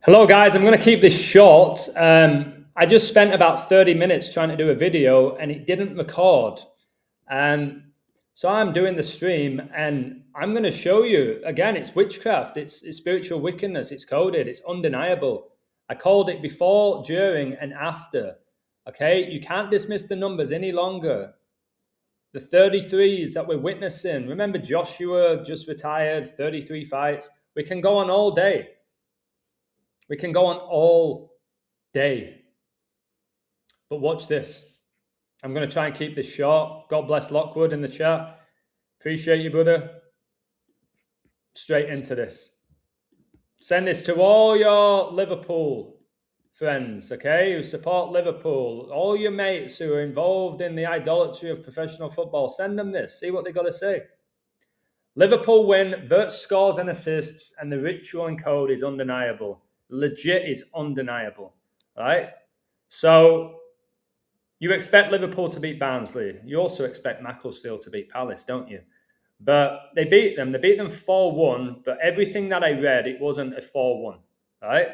Hello guys, I'm going to keep this short. I just spent about 30 minutes trying to do a video and it didn't record. So I'm doing the stream and I'm going to show you, again, it's witchcraft, it's spiritual wickedness, it's coded, it's undeniable. I called it before, during and after. Okay, you can't dismiss the numbers any longer. The 33s that we're witnessing, remember Joshua just retired, 33 fights. We can go on all day. We can go on all day. But watch this. I'm going to try and keep this short. God bless Lockwood in the chat. Appreciate you, brother. Straight into this. Send this to all your Liverpool friends, okay, who support Liverpool. All your mates who are involved in the idolatry of professional football. Send them this. See what they got to say. Liverpool win. Wirtz scores and assists. And the ritual and code is undeniable. Legit is undeniable, right? So you expect Liverpool to beat Barnsley. You also expect Macclesfield to beat Palace, don't you? But they beat them. They beat them 4-1, but everything that I read, it wasn't a 4-1, right?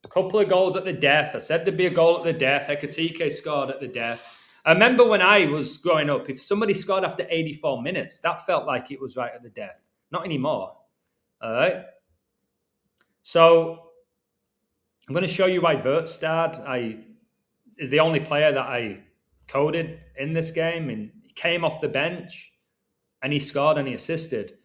A couple of goals at the death. I said there'd be a goal at the death. Ekatike scored at the death. I remember when I was growing up, if somebody scored after 84 minutes, that felt like it was right at the death. Not anymore, all right? So I'm going to show you why Wirtz is the only player that I coded in this game, and he came off the bench and he scored and he assisted,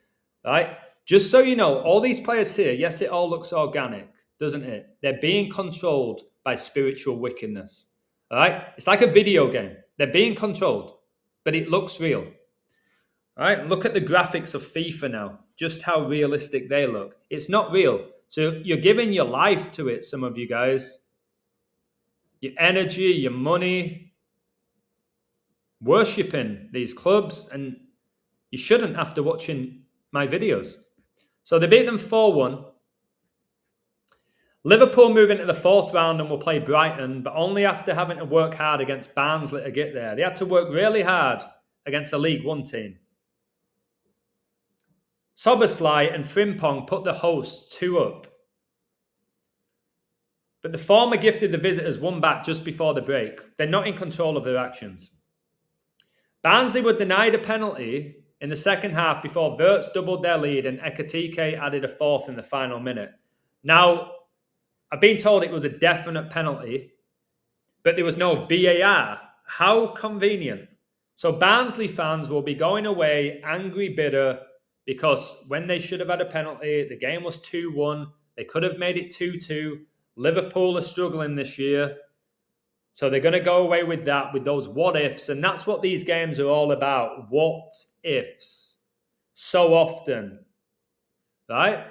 right? Just so you know, all these players here, yes, it all looks organic, doesn't it? They're being controlled by spiritual wickedness, all right? It's like a video game. They're being controlled, but it looks real, all right? Look at the graphics of FIFA now, just how realistic they look. It's not real. So you're giving your life to it, some of you guys. Your energy, your money, worshipping these clubs, and you shouldn't after watching my videos. So they beat them 4-1. Liverpool move into the fourth round and will play Brighton, but only after having to work hard against Barnsley to get there. They had to work really hard against a League One team. Sobersley and Frimpong put the hosts 2 up. But the former gifted the visitors 1 back just before the break. They're not in control of their actions. Barnsley were denied a penalty in the second half before Wirtz doubled their lead and Ekatike added a 4th in the final minute. Now, I've been told it was a definite penalty, but there was no VAR. How convenient. So Barnsley fans will be going away angry, bitter, because when they should have had a penalty, the game was 2-1. They could have made it 2-2. Liverpool are struggling this year. So they're going to go away with that, with those what ifs. And that's what these games are all about. What ifs. So often. Right?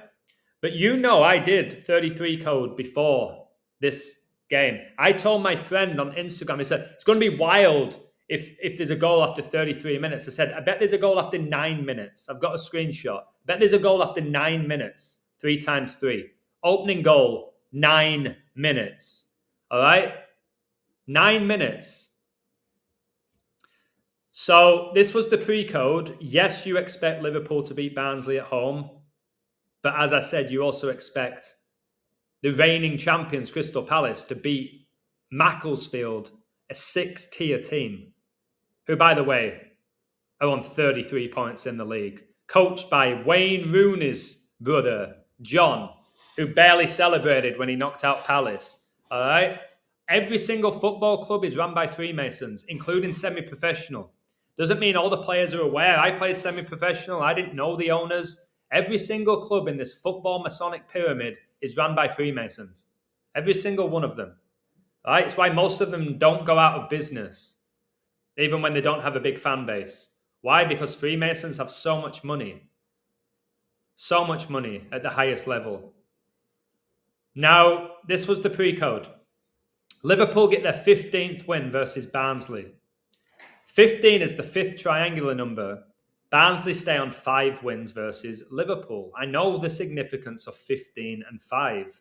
But you know I did 33 code before this game. I told my friend on Instagram, he said, it's going to be wild if there's a goal after 33 minutes. I said, I bet there's a goal after 9 minutes. I've got a screenshot. I bet there's a goal after 9 minutes. 3 times 3. Opening goal, 9 minutes. All right? 9 minutes. So this was the pre-code. Yes, you expect Liverpool to beat Barnsley at home. But as I said, you also expect the reigning champions, Crystal Palace, to beat Macclesfield, a 6-tier team, who, by the way, are on 33 points in the league. Coached by Wayne Rooney's brother, John, who barely celebrated when he knocked out Palace. All right? Every single football club is run by Freemasons, including semi-professional. Doesn't mean all the players are aware. I played semi-professional. I didn't know the owners. Every single club in this football masonic pyramid is run by Freemasons. Every single one of them. All right? It's why most of them don't go out of business, even when they don't have a big fan base. Why? Because Freemasons have so much money. So much money at the highest level. Now, this was the pre-code. Liverpool get their 15th win versus Barnsley. 15 is the 5th triangular number. Barnsley stay on 5 wins versus Liverpool. I know the significance of 15 and 5.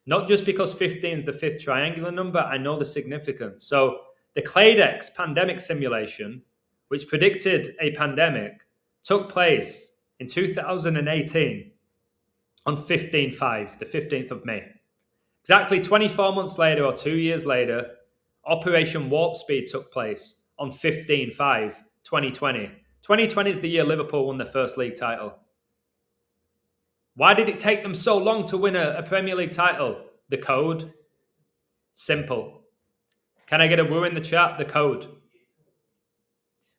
Not just because 15 is the 5th triangular number, I know the significance. So the Cladex pandemic simulation, which predicted a pandemic, took place in 2018 on 15/5, the 15th of May. Exactly 24 months later or 2 years later, Operation Warp Speed took place on 15/5/2020. 2020 is the year Liverpool won their first league title. Why did it take them so long to win a Premier League title? The code. Simple. Can I get a woo in the chat? The code.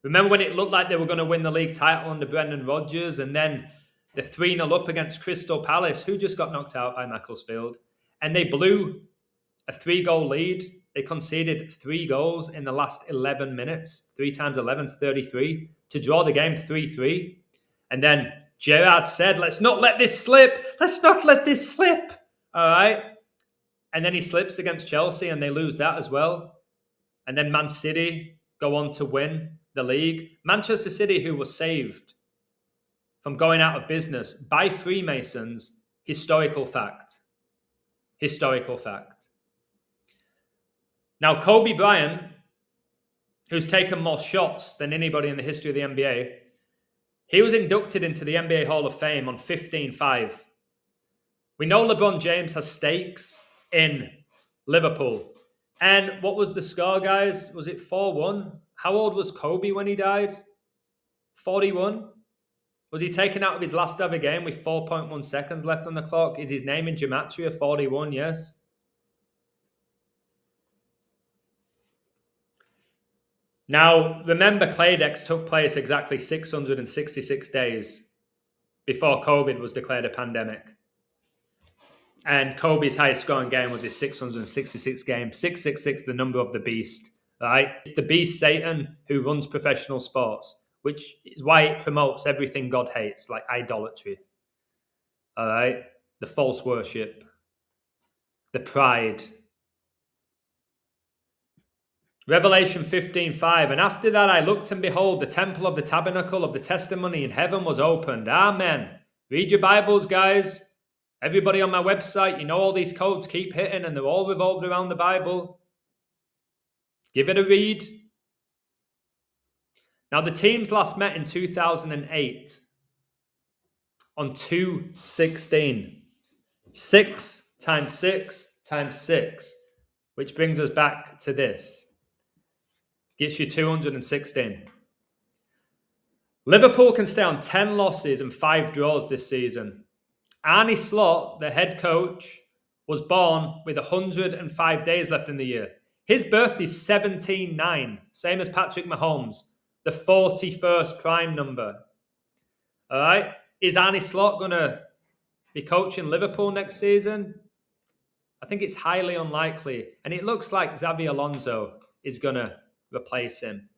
Remember when it looked like they were going to win the league title under Brendan Rodgers, and then the 3-0 up against Crystal Palace, who just got knocked out by Macclesfield, and they blew a 3-goal lead. They conceded 3 goals in the last 11 minutes. 3 times 11 is 33. To draw the game 3-3. And then Gerrard said, let's not let this slip. Let's not let this slip. All right. And then he slips against Chelsea and they lose that as well. And then Man City go on to win the league. Manchester City, who was saved from going out of business by Freemasons, historical fact. Historical fact. Now, Kobe Bryant, who's taken more shots than anybody in the history of the NBA, he was inducted into the NBA Hall of Fame on 15/5. We know LeBron James has stakes in Liverpool. And what was the score, guys? Was it 4-1? How old was Kobe when he died? 41? Was he taken out of his last ever game with 4.1 seconds left on the clock? Is his name in Gematria 41? Yes. Now, remember, Claydex took place exactly 666 days before COVID was declared a pandemic. And Kobe's highest scoring game was his 666 game. 666, the number of the beast, right? It's the beast Satan who runs professional sports, which is why it promotes everything God hates, like idolatry, all right? The false worship, the pride. Revelation 15:5, and after that I looked, and behold, the temple of the tabernacle of the testimony in heaven was opened. Amen. Read your Bibles, guys. Everybody on my website, you know all these codes keep hitting, and they're all revolved around the Bible. Give it a read. Now, the teams last met in 2008 on 2/16. 6 times 6 times 6, which brings us back to this. Gets you 216. Liverpool can stay on 10 losses and 5 draws this season. Arne Slot, the head coach, was born with 105 days left in the year. His birthday's 17/9, same as Patrick Mahomes, the 41st prime number. All right? Is Arne Slot going to be coaching Liverpool next season? I think it's highly unlikely. And it looks like Xabi Alonso is going to replace him.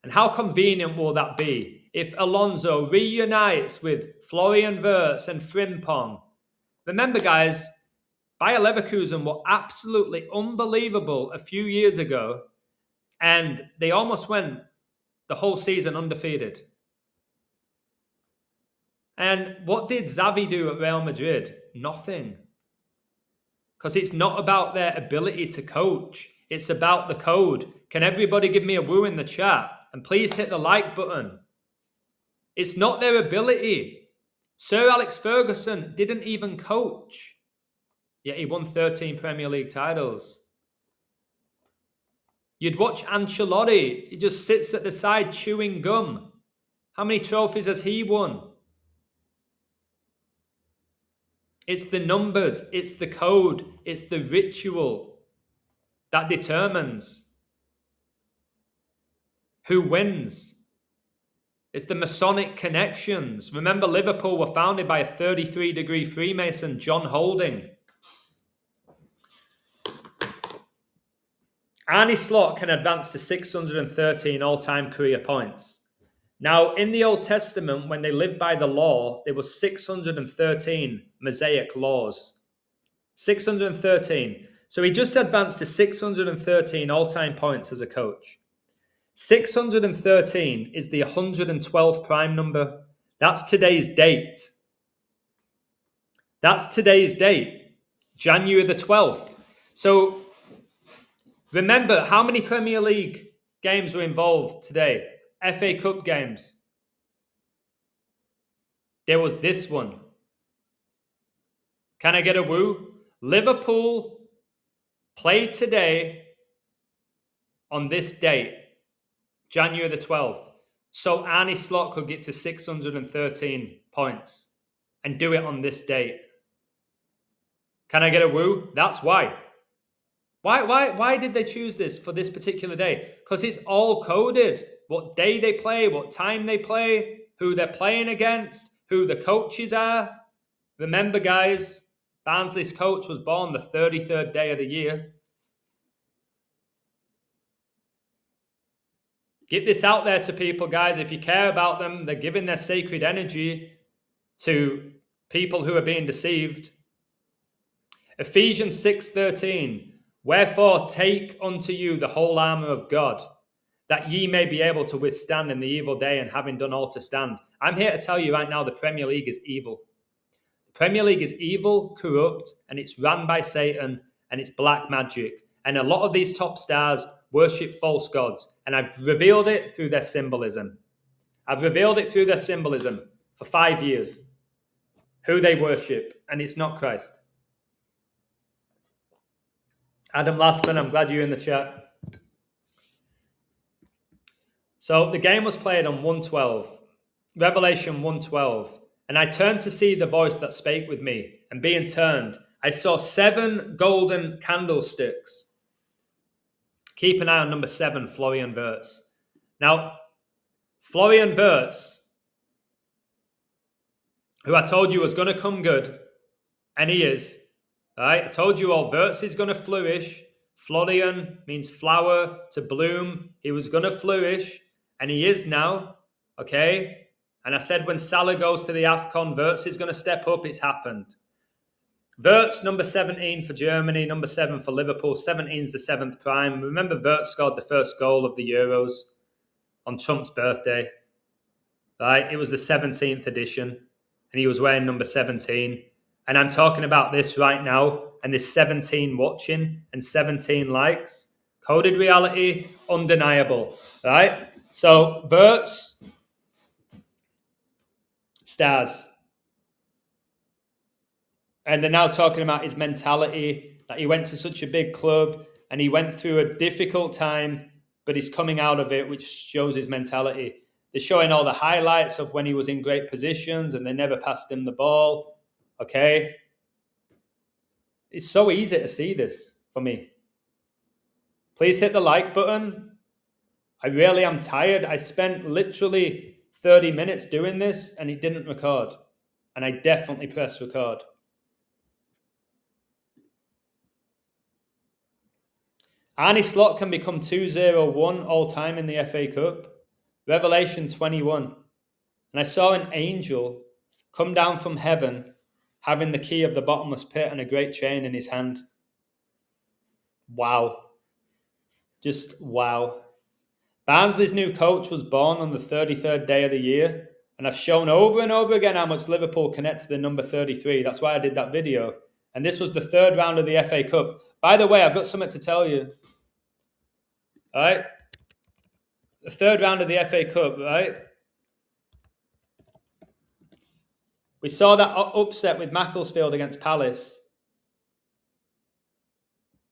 And how convenient will that be if Alonso reunites with Florian Wirtz and Frimpong? Remember, guys, Bayer Leverkusen were absolutely unbelievable a few years ago, and they almost went the whole season undefeated. And what did Xavi do at Real Madrid? Nothing. Because it's not about their ability to coach. It's about the code. Can everybody give me a woo in the chat? And please hit the like button. It's not their ability. Sir Alex Ferguson didn't even coach. Yet he won 13 Premier League titles. You'd watch Ancelotti. He just sits at the side chewing gum. How many trophies has he won? It's the numbers. It's the code. It's the ritual that determines who wins. It's the masonic connections. Remember, Liverpool were founded by a 33-degree Freemason, John Holding. Arne Slot can advance to 613 all-time career points. Now, in the Old Testament, when they lived by the law, there were 613 Mosaic laws. 613. So he just advanced to 613 all-time points as a coach. 613 is the 112th prime number. That's today's date. That's today's date, January the 12th. So remember, how many Premier League games were involved today? FA Cup games. There was this one. Can I get a woo? Liverpool Played today on this date, January the 12th, so Arnie Slot could get to 613 points and do it on this date. Can I get a woo? That's why. Why did they choose this for this particular day? Because it's all coded. What day they play, what time they play, who they're playing against, who the coaches are. Remember, guys, Barnsley's coach was born the 33rd day of the year. Get this out there to people, guys. If you care about them, they're giving their sacred energy to people who are being deceived. Ephesians 6:13. Wherefore take unto you the whole armor of God, that ye may be able to withstand in the evil day, and having done all to stand. I'm here to tell you right now, the Premier League is evil. The Premier League is evil, corrupt, and it's run by Satan, and it's black magic. And a lot of these top stars worship false gods, and I've revealed it through their symbolism. I've revealed it through their symbolism for 5 years, who they worship, and it's not Christ. Adam Lastman, I'm glad you're in the chat. So the game was played on 112, Revelation 112, and I turned to see the voice that spake with me, and being turned, I saw 7 golden candlesticks. Keep an eye on number 7, Florian Wirtz. Now, Florian Wirtz, who I told you was going to come good, and he is. Right? I told you all, Wirtz is going to flourish. Florian means flower, to bloom. He was going to flourish, and he is now. Okay? And I said when Salah goes to the AFCON, Wirtz is going to step up. It's happened. Wirtz, number 17 for Germany, number 7 for Liverpool. 17 is the 7th prime. Remember, Wirtz scored the first goal of the Euros on Trump's birthday. Right? It was the 17th edition, and he was wearing number 17. And I'm talking about this right now, and there's 17 watching and 17 likes. Coded reality, undeniable, right? So, Wirtz, stars. And they're now talking about his mentality, that he went to such a big club, and he went through a difficult time, but he's coming out of it, which shows his mentality. They're showing all the highlights of when he was in great positions, and they never passed him the ball. Okay, it's so easy to see this for me. Please hit the like button. I really am tired. I spent literally 30 minutes doing this and it didn't record. And I definitely pressed record. Arnie Slot can become 2-0-1 all time in the FA Cup. Revelation 21. And I saw an angel come down from heaven, having the key of the bottomless pit and a great chain in his hand. Wow. Just wow. Barnsley's new coach was born on the 33rd day of the year, and I've shown over and over again how much Liverpool connect to the number 33. That's why I did that video. And this was the 3rd round of the FA Cup. By the way, I've got something to tell you. All right? The 3rd round of the FA Cup, right? We saw that upset with Macclesfield against Palace.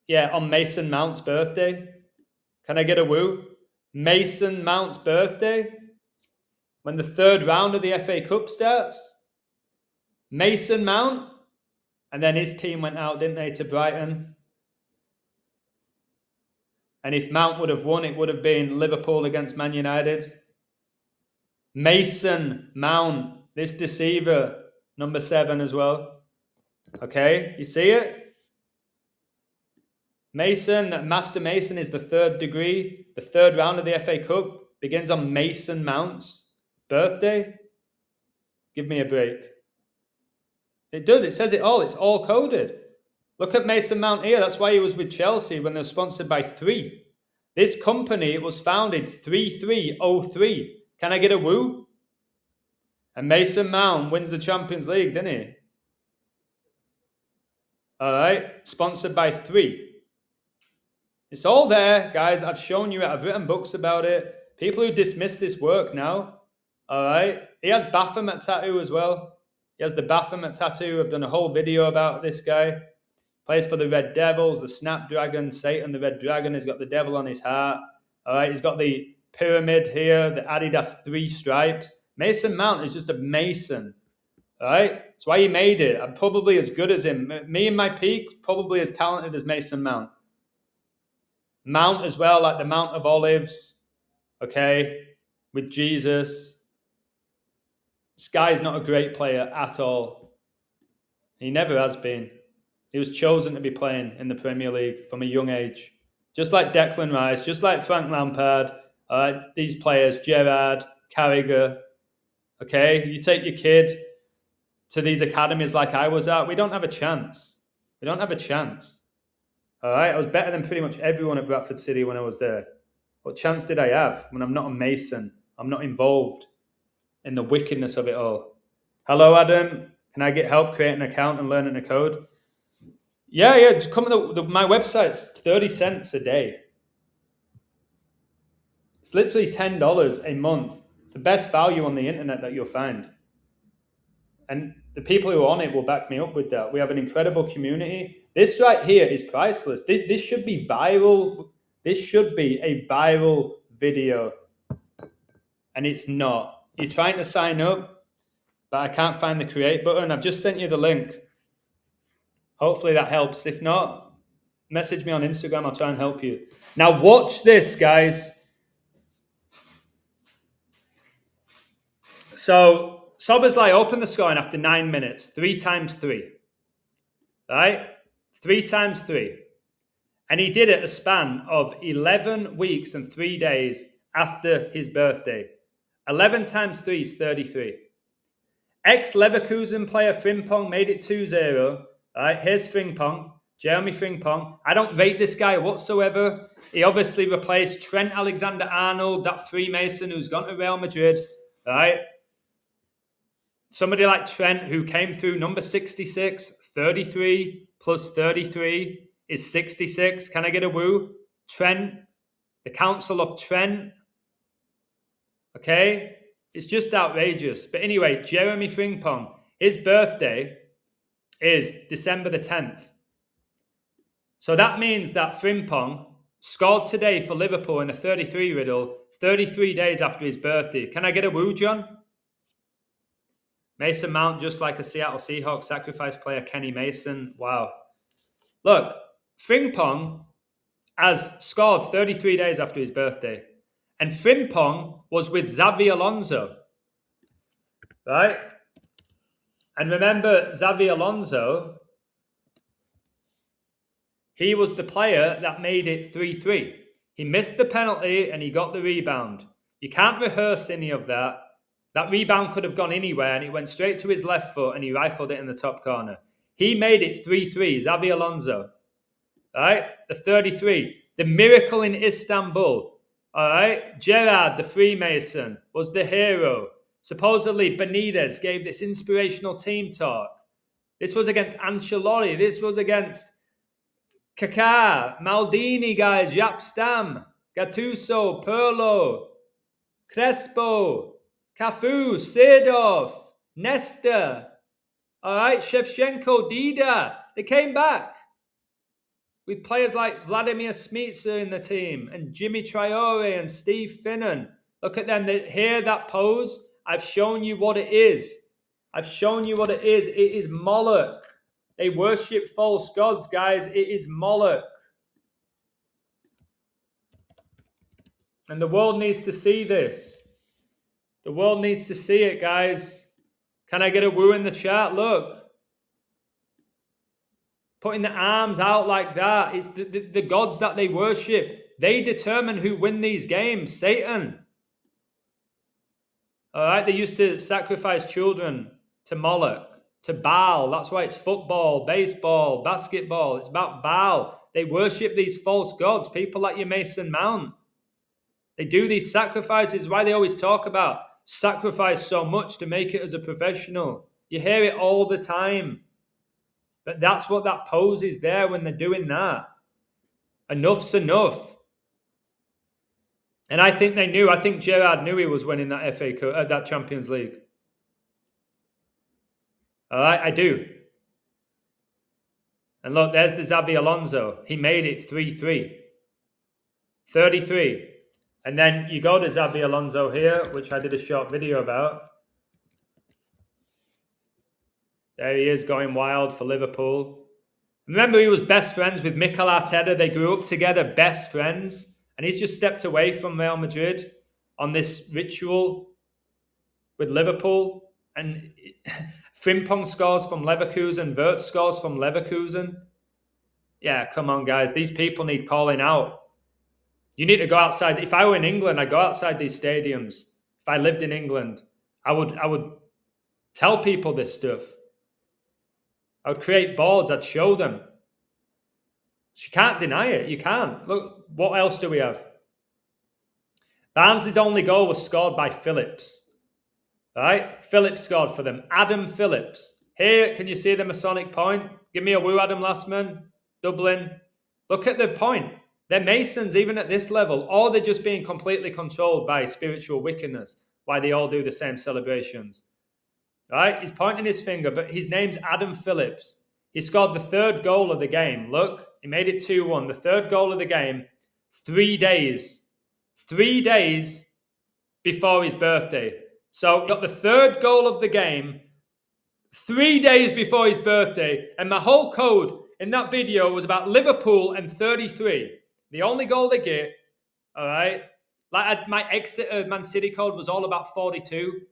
Yeah, on Mason Mount's birthday. Can I get a woo? Mason Mount's birthday? When the 3rd round of the FA Cup starts? Mason Mount? And then his team went out, didn't they, to Brighton? And if Mount would have won, it would have been Liverpool against Man United. Mason Mount, this deceiver. Number 7 as well. Okay, you see it? Mason, Master Mason is the 3rd degree. The 3rd round of the FA Cup begins on Mason Mount's birthday. Give me a break. It does. It says it all. It's all coded. Look at Mason Mount here. That's why he was with Chelsea when they were sponsored by 3. This company was founded 3303. Can I get a woo? And Mason Mount wins the Champions League, didn't he? All right. Sponsored by 3. It's all there, guys. I've shown you it. I've written books about it. People who dismiss this work now. All right. He has Baphomet tattoo as well. He has the Baphomet tattoo. I've done a whole video about this guy. Plays for the Red Devils, the Snapdragon, Satan, the Red Dragon. He's got the devil on his heart. All right, he's got the pyramid here, the Adidas 3 stripes. Mason Mount is just a Mason. All right, that's why he made it. I'm probably as good as him. Me in my peak, probably as talented as Mason Mount. Mount as well, like the Mount of Olives, okay, with Jesus. This guy's not a great player at all. He never has been. He was chosen to be playing in the Premier League from a young age. Just like Declan Rice, just like Frank Lampard, these players, Gerrard, Carragher, okay? You take your kid to these academies like I was at, we don't have a chance. We don't have a chance. All right? I was better than pretty much everyone at Bradford City when I was there. What chance did I have when I'm not a Mason? I'm not involved in the wickedness of it all. Hello, Adam. Can I get help creating an account and learning a code? Yeah. Just come to my website's 30 cents a day. It's literally $10 a month. It's the best value on the internet that you'll find. And the people who are on it will back me up with that. We have an incredible community. This right here is priceless. This should be viral. This should be a viral video. And it's not. You're trying to sign up, but I can't find the create button. I've just sent you the link. Hopefully that helps. If not, message me on Instagram. I'll try and help you. Now watch this, guys. So Szoboszlai opened the scoring after 9 minutes. 3 times 3. Right? 3 times 3. And he did it a span of 11 weeks and 3 days after his birthday. 11 times 3 is 33. Ex-Leverkusen player Frimpong made it 2-0. Right, here's Frimpong, Jeremy Frimpong. I don't rate this guy whatsoever. He obviously replaced Trent Alexander-Arnold, that Freemason who's gone to Real Madrid. Right? Somebody like Trent who came through number 66, 33 plus 33 is 66. Can I get a woo? Trent, the Council of Trent. Okay? It's just outrageous. But anyway, Jeremy Frimpong, his birthday is December the 10th. So that means that Frimpong scored today for Liverpool in a 33 riddle 33 days after his birthday. Can I get a woo, John? Mason Mount, just like a Seattle Seahawks sacrifice player, Kenny Mason. Wow. Look, Frimpong has scored 33 days after his birthday. And Frimpong was with Xavi Alonso. Right? And remember, Xavi Alonso, he was the player that made it 3-3. He missed the penalty and he got the rebound. You can't rehearse any of that. That rebound could have gone anywhere and it went straight to his left foot and he rifled it in the top corner. He made it 3-3, Xavi Alonso. Right? The 33. The miracle in Istanbul. All right? Gerrard, the Freemason, was the hero. Supposedly, Benitez gave this inspirational team talk. This was against Ancelotti. This was against Kaká, Maldini, guys, Jaap Stam, Gattuso, Pirlo, Crespo, Cafu, Seedorf, Nesta, all right, Shevchenko, Dida. They came back with players like Vladimir Smicer in the team and Jimmy Traore and Steve Finnan. Look at them. Here, that pose. I've shown you what it is. I've shown you what it is. It is Moloch. They worship false gods, guys. It is Moloch. And the world needs to see this. The world needs to see it, guys. Can I get a woo in the chat? Look. Putting the arms out like that. It's the gods that they worship. They determine who win these games. Satan. All right, they used to sacrifice children to Moloch, to Baal. That's why it's football, baseball, basketball. It's about Baal. They worship these false gods, people like your Mason Mount. They do these sacrifices. Why they always talk about sacrifice so much to make it as a professional. You hear it all the time. But that's what that pose is there when they're doing that. Enough's enough. And I think they knew. I think Gerrard knew he was winning that FA Cup, that Champions League. All right, I do. And look, there's the Xavi Alonso. He made it 3-3. 33. And then you go to Xavi Alonso here, which I did a short video about. There he is going wild for Liverpool. Remember, he was best friends with Mikel Arteta. They grew up together, best friends. And he's just stepped away from Real Madrid on this ritual with Liverpool. And Frimpong scores from Leverkusen. Wirtz scores from Leverkusen. Yeah, come on, guys. These people need calling out. You need to go outside. If I were in England, I'd go outside these stadiums. If I lived in England, I would tell people this stuff. I would create boards. I'd show them. You can't deny it. You can't. Look, what else do we have? Barnsley's only goal was scored by Phillips. Right? Phillips scored for them. Adam Phillips. Here, can you see the Masonic point? Give me a woo, Adam Lastman. Dublin. Look at the point. They're Masons even at this level, or they're just being completely controlled by spiritual wickedness, why they all do the same celebrations. Right? He's pointing his finger, but his name's Adam Phillips. He scored the third goal of the game. Look, he made it 2-1. The third goal of the game, 3 days. 3 days before his birthday. So he got the third goal of the game 3 days before his birthday, and my whole code in that video was about Liverpool and 33. The only goal they get, all right? Like my Exeter Man City code was all about 42.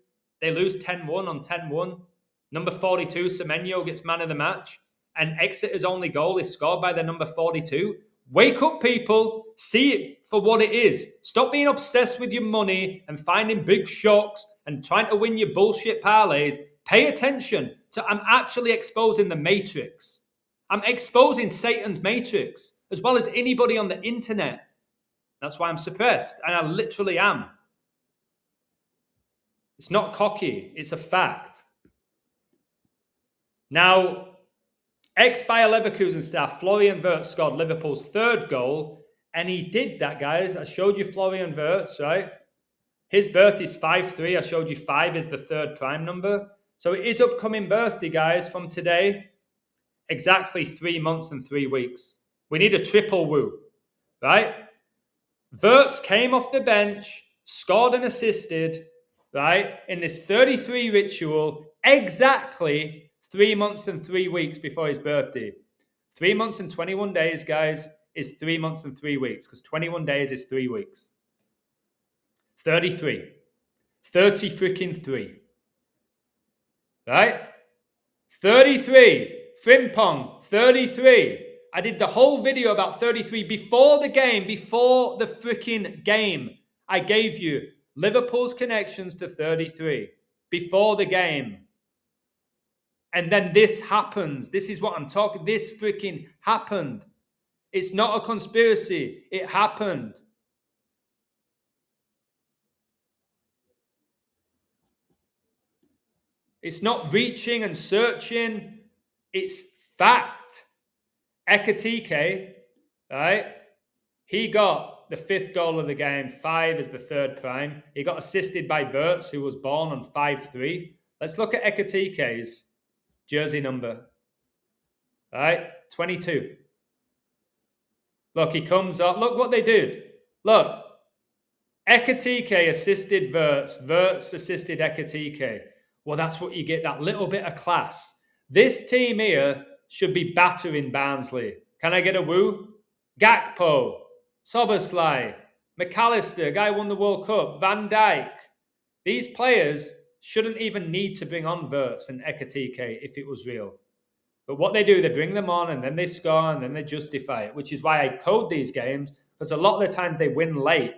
They lose 10-1 on 10-1. Number 42, Semenyo, gets man of the match. And Exeter's only goal is scored by the number 42. Wake up, people. See it for what it is. Stop being obsessed with your money and finding big shocks and trying to win your bullshit parlays. Pay attention to I'm actually exposing the matrix. I'm exposing Satan's matrix, as well as anybody on the internet. That's why I'm suppressed, and I literally am. It's not cocky, it's a fact. Now, ex-Bayer Leverkusen staff Florian Wirtz scored Liverpool's third goal, and he did that, guys. I showed you Florian Wirtz, right? His birth is 5-3. I showed you 5 is the third prime number. So his upcoming birthday, guys, from today, exactly 3 months and 3 weeks. We need a triple woo, right? Wirtz came off the bench, scored and assisted, right, in this 33 ritual exactly 3 months and 3 weeks before his birthday. 3 months and 21 days, guys, is 3 months and 3 weeks, because 21 days is 3 weeks. 33. 30 freaking 3. Right? 33. Frimpong, 33. I did the whole video about 33 before the game, before the freaking game. I gave you Liverpool's connections to 33 before the game. And then this happens. This is what I'm talking. This freaking happened. It's not a conspiracy. It happened. It's not reaching and searching. It's fact. Ekatike, right? He got the 5th goal of the game. 5 is the third prime. He got assisted by Wirtz, who was born on 5-3. Let's look at Ekatike's jersey number. Right? 22. Look, he comes up. Look what they did. Look. Ekatike assisted Wirtz. Wirtz assisted Ekatike. Well, that's what you get, that little bit of class. This team here should be battering Barnsley. Can I get a woo? Gakpo, Soboslai, McAllister, guy won the World Cup, Van Dijk. These players shouldn't even need to bring on Wirtz and Ekatike if it was real. But what they do, they bring them on and then they score and then they justify it, which is why I code these games, because a lot of the time they win late.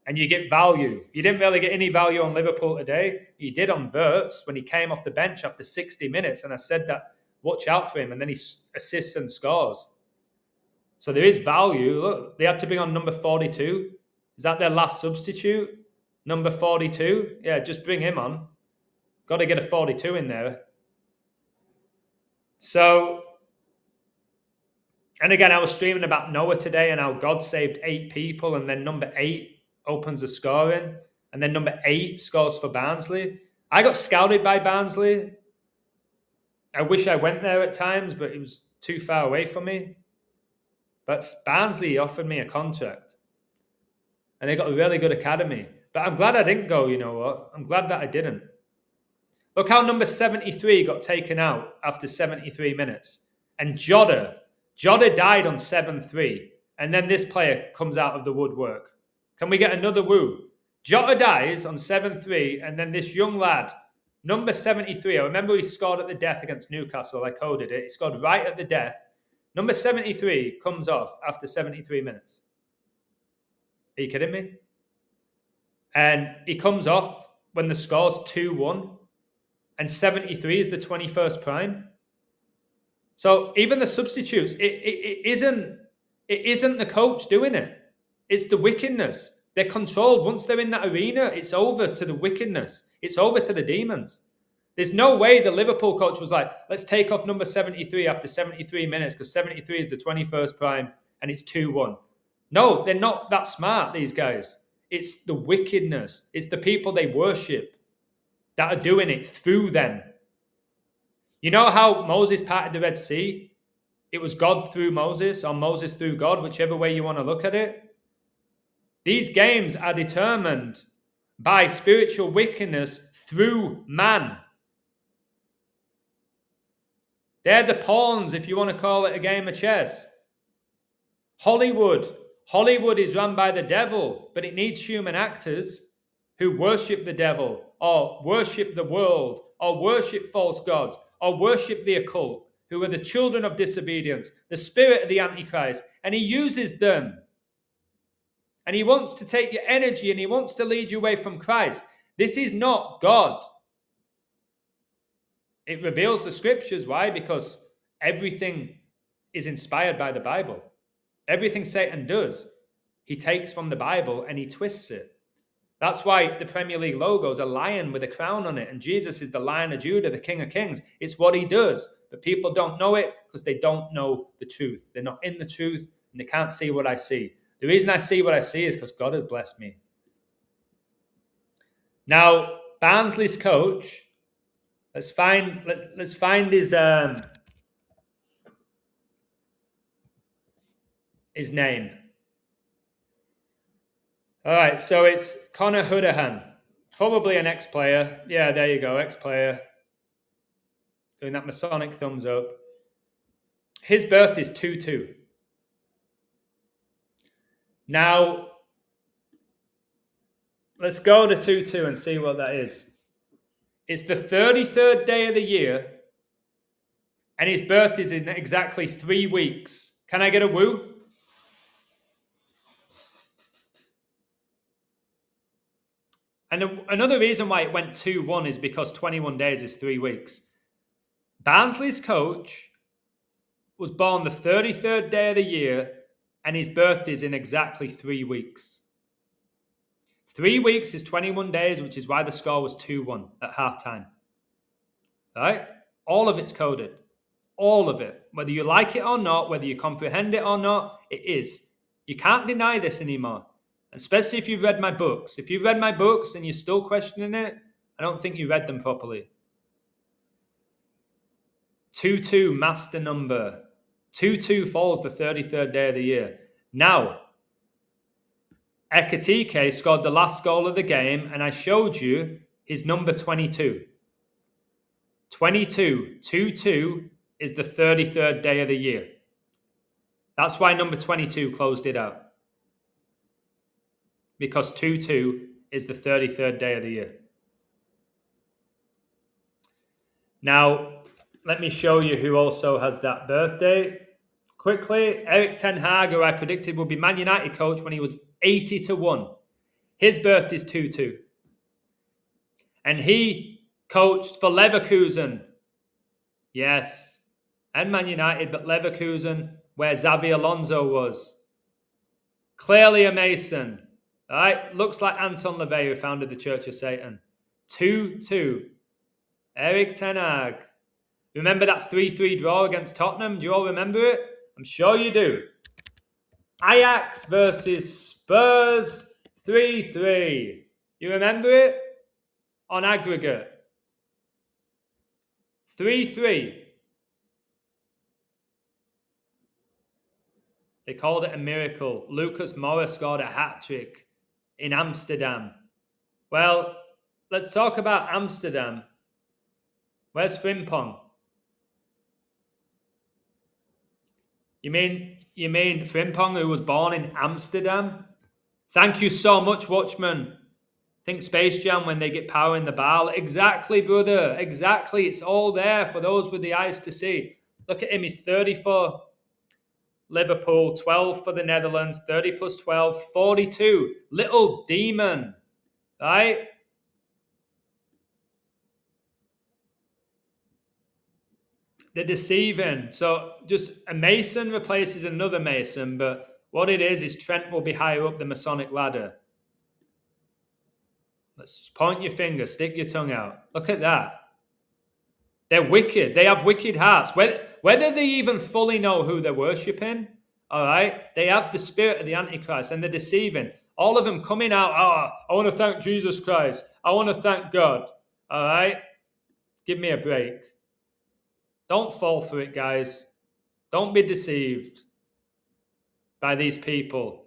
And you get value. You didn't really get any value on Liverpool today. You did on Wirtz when he came off the bench after 60 minutes. And I said that, watch out for him. And then he assists and scores. So there is value. Look, they had to bring on number 42. Is that their last substitute? Number 42? Yeah, just bring him on. Got to get a 42 in there. So, and again, I was streaming about Noah today and how God saved 8 people. And then number 8 opens the scoring, and then number 8 scores for Barnsley. I got scouted by Barnsley. I wish I went there at times, but it was too far away from me. But Barnsley offered me a contract. And they got a really good academy. But I'm glad I didn't go, you know what? I'm glad that I didn't. Look how number 73 got taken out after 73 minutes. And Jota died on 7-3. And then this player comes out of the woodwork. Can we get another woo? Jota dies on 7-3. And then this young lad, number 73, I remember he scored at the death against Newcastle. I coded it. He scored right at the death. Number 73 comes off after 73 minutes. Are you kidding me? And he comes off when the score's 2-1. And 73 is the 21st prime. So even the substitutes, it isn't the coach doing it. It's the wickedness. They're controlled. Once they're in that arena, it's over to the wickedness. It's over to the demons. There's no way the Liverpool coach was like, let's take off number 73 after 73 minutes because 73 is the 21st prime and it's 2-1. No, they're not that smart, these guys. It's the wickedness. It's the people they worship that are doing it through them. You know how Moses parted the Red Sea? It was God through Moses or Moses through God, whichever way you want to look at it. These games are determined by spiritual wickedness through man. They're the pawns, if you want to call it a game of chess. Hollywood is run by the devil, but it needs human actors who worship the devil or worship the world or worship false gods or worship the occult, who are the children of disobedience, the spirit of the Antichrist, and he uses them. And he wants to take your energy and he wants to lead you away from Christ. This is not God. It reveals the scriptures. Why? Because everything is inspired by the Bible. Everything Satan does, he takes from the Bible and he twists it. That's why the Premier League logo is a lion with a crown on it. And Jesus is the Lion of Judah, the King of Kings. It's what he does. But people don't know it because they don't know the truth. They're not in the truth and they can't see what I see. The reason I see what I see is because God has blessed me. Now, Barnsley's coach, let's find his name. All right, so it's Hourihane, probably an ex-player. Yeah, there you go, ex-player. Doing that Masonic thumbs up. His birth is 2-2. Now, let's go to 2-2 and see what that is. It's the 33rd day of the year, and his birth is in exactly 3 weeks. Can I get a woo? And another reason why it went 2-1 is because 21 days is 3 weeks. Barnsley's coach was born the 33rd day of the year, and his birth is in exactly 3 weeks. 3 weeks is 21 days, which is why the score was 2-1 at halftime. All right? All of it's coded. All of it. Whether you like it or not, whether you comprehend it or not, it is. You can't deny this anymore. Especially if you've read my books. If you've read my books and you're still questioning it, I don't think you read them properly. 2-2, master number. 2-2 falls the 33rd day of the year. Now, Ekatike scored the last goal of the game, and I showed you his number 22. 22, 2-2 is the 33rd day of the year. That's why number 22 closed it out. Because 2-2 is the 33rd day of the year. Now, let me show you who also has that birthday. Quickly, Erik ten Hag, who I predicted would be Man United coach when he was 80-1. His birth is 2-2. And he coached for Leverkusen. Yes, and Man United, but Leverkusen, where Xavi Alonso was. Clearly a Mason. All right, looks like Anton LaVey, who founded the Church of Satan. 2-2. Erik ten Hag. Remember that 3-3 draw against Tottenham? Do you all remember it? I'm sure you do. Ajax versus Spurs, 3-3. You remember it? On aggregate. 3-3. They called it a miracle. Lucas Moura scored a hat-trick in Amsterdam. Well, let's talk about Amsterdam. Where's Frimpong? You mean Frimpong, who was born in Amsterdam? Thank you so much, Watchman. Think Space Jam when they get power in the ball. Exactly, brother. Exactly. It's all there for those with the eyes to see. Look at him. He's 30 for Liverpool, 12 for the Netherlands, 30 plus 12, 42. Little demon, right? They're deceiving. So just a Mason replaces another Mason, but what it is Trent will be higher up the Masonic ladder. Let's just point your finger, stick your tongue out. Look at that. They're wicked. They have wicked hearts. Whether they even fully know who they're worshipping, all right, they have the spirit of the Antichrist and they're deceiving. All of them coming out, I want to thank Jesus Christ. I want to thank God. All right? Give me a break. Don't fall for it, guys. Don't be deceived by these people.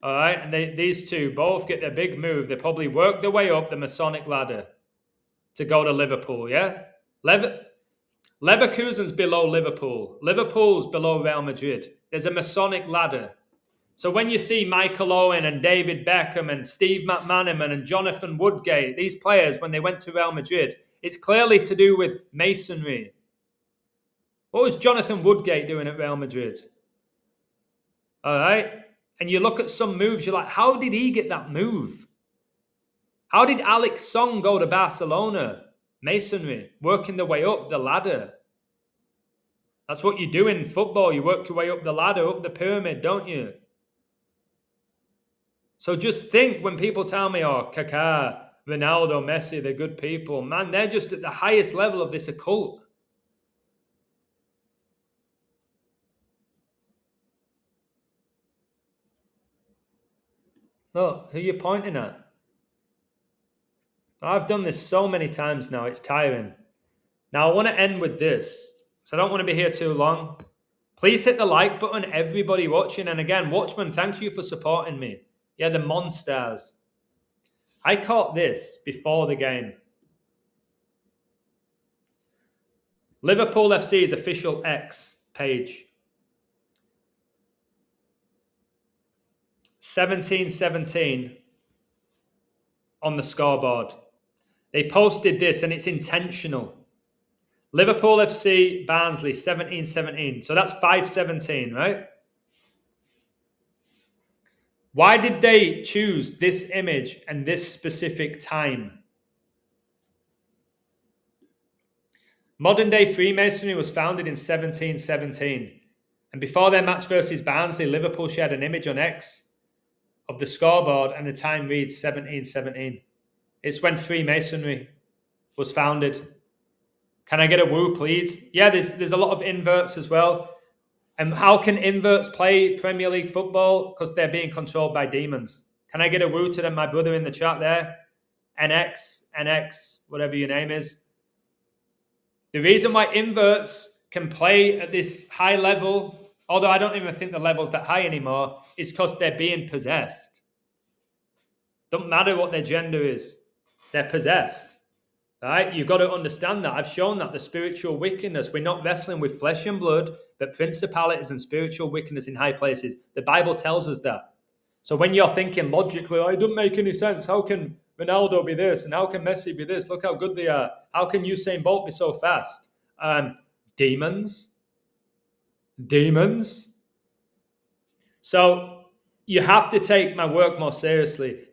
All right? And these two both get their big move. They probably work their way up the Masonic ladder to go to Liverpool, yeah? Leverkusen's below Liverpool. Liverpool's below Real Madrid. There's a Masonic ladder. So when you see Michael Owen and David Beckham and Steve McManaman and Jonathan Woodgate, these players, when they went to Real Madrid, it's clearly to do with Masonry. What was Jonathan Woodgate doing at Real Madrid? All right? And you look at some moves, you're like, how did he get that move? How did Alex Song go to Barcelona? Masonry, working their way up the ladder. That's what you do in football. You work your way up the ladder, up the pyramid, don't you? So just think when people tell me, oh, Kaká, Ronaldo, Messi, they're good people. Man, they're just at the highest level of this occult. Look, who are you pointing at? I've done this so many times now, it's tiring. Now, I want to end with this, so I don't want to be here too long. Please hit the like button, everybody watching. And again, Watchman, thank you for supporting me. Yeah, the Monsters. I caught this before the game. Liverpool FC's official X page. 17-17 on the scoreboard. They posted this and it's intentional. Liverpool FC, Barnsley, 17-17. So that's 5-17, right? Why did they choose this image and this specific time? Modern day Freemasonry was founded in 1717. And before their match versus Barnsley, Liverpool shared an image on X of the scoreboard and the time reads 1717. It's when Freemasonry was founded. Can I get a woo, please? Yeah, there's a lot of inverts as well. And how can inverts play Premier League football? Because they're being controlled by demons. Can I get a woo to them, my brother in the chat there? NX, whatever your name is. The reason why inverts can play at this high level, although I don't even think the level's that high anymore, is because they're being possessed. Don't matter what their gender is. They're possessed. Right? You've got to understand that. I've shown that the spiritual wickedness, we're not wrestling with flesh and blood, but principalities and spiritual wickedness in high places. The Bible tells us that. So when you're thinking logically, oh, it doesn't make any sense. How can Ronaldo be this? And how can Messi be this? Look how good they are. How can Usain Bolt be so fast? Demons. So you have to take my work more seriously.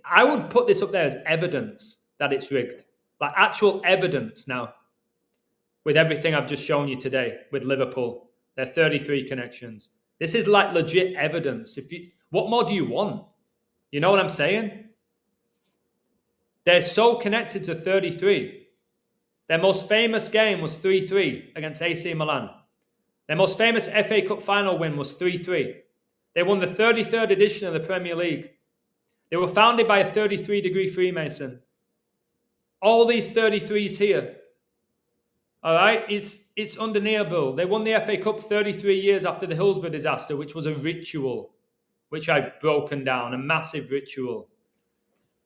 I would put this up there as evidence that it's rigged. Like actual evidence now. With everything I've just shown you today with Liverpool. Their 33 connections. This is like legit evidence. What more do you want? You know what I'm saying? They're so connected to 33. Their most famous game was 3-3 against AC Milan. Their most famous FA Cup final win was 3-3. They won the 33rd edition of the Premier League. They were founded by a 33-degree Freemason. All these 33s here. All right, it's undeniable. They won the FA Cup 33 years after the Hillsborough disaster, which was a ritual, which I've broken down, a massive ritual.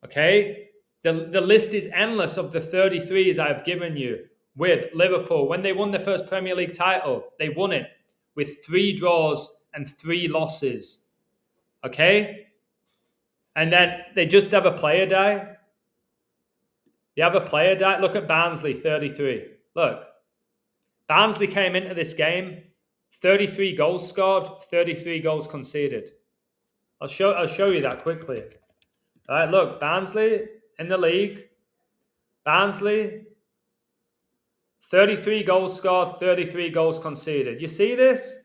Okay, the list is endless of the 33s I've given you. With Liverpool, when they won their first Premier League title, they won it with 3 draws and 3 losses. Okay, and then they just have a player die. They have a player die. Look at Barnsley, 33. Look, Barnsley came into this game, 33 goals scored, 33 goals conceded. I'll show you that quickly. All right, look, Barnsley in the league. Barnsley, 33 goals scored, 33 goals conceded. You see this?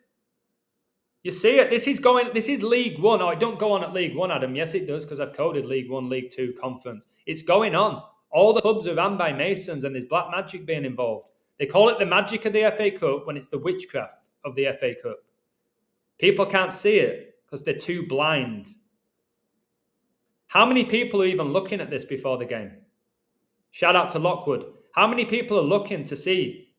You see it? This is League One. Oh, it don't go on at League One, Adam. Yes, it does, because I've coded League One, League Two, Conference. It's going on. All the clubs are run by Masons, and there's black magic being involved. They call it the magic of the FA Cup when it's the witchcraft of the FA Cup. People can't see it because they're too blind. How many people are even looking at this before the game? Shout out to Lockwood. How many people are looking to see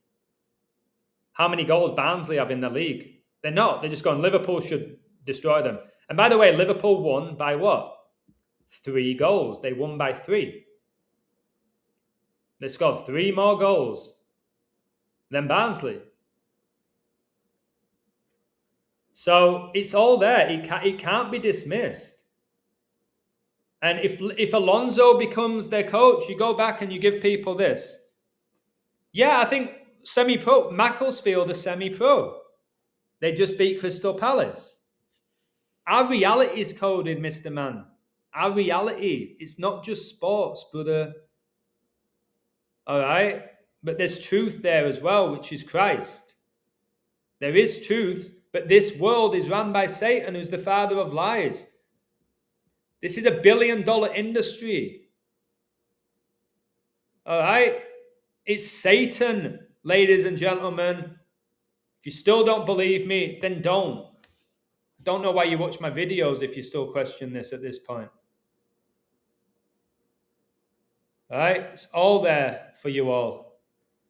how many goals Barnsley have in the league? They're not. They're just going, Liverpool should destroy them. And by the way, Liverpool won by what? 3 goals. They won by 3. They scored 3 more goals than Barnsley. So it's all there. It can't be dismissed. And if Alonso becomes their coach, you go back and you give people this. Yeah, I think semi-pro. Macclesfield are semi-pro. They just beat Crystal Palace. Our reality is coded, Mr. Man. Our reality. It's not just sports, brother. All right? But there's truth there as well, which is Christ. There is truth, but this world is run by Satan, who's the father of lies. This is $1 billion industry. All right? It's Satan, ladies and gentlemen. If you still don't believe me, then don't. I don't know why you watch my videos if you still question this at this point. All right? It's all there for you all.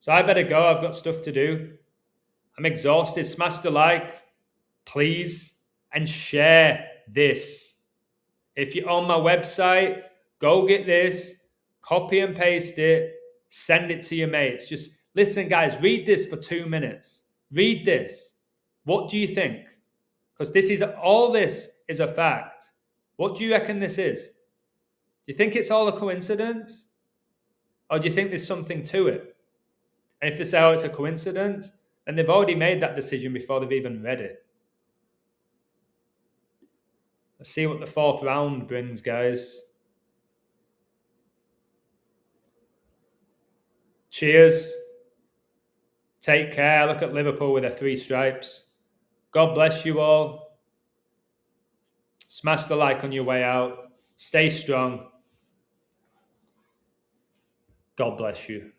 So I better go. I've got stuff to do. I'm exhausted. Smash the like, please, and share this. If you're on my website, go get this, copy and paste it, send it to your mates. Just listen, guys, read this for 2 minutes. Read this. What do you think? Because all this is a fact. What do you reckon this is? Do you think it's all a coincidence? Or do you think there's something to it? And if they say, oh, it's a coincidence, then they've already made that decision before they've even read it. Let's see what the 4th round brings, guys. Cheers. Take care. Look at Liverpool with their 3 stripes. God bless you all. Smash the like on your way out. Stay strong. God bless you.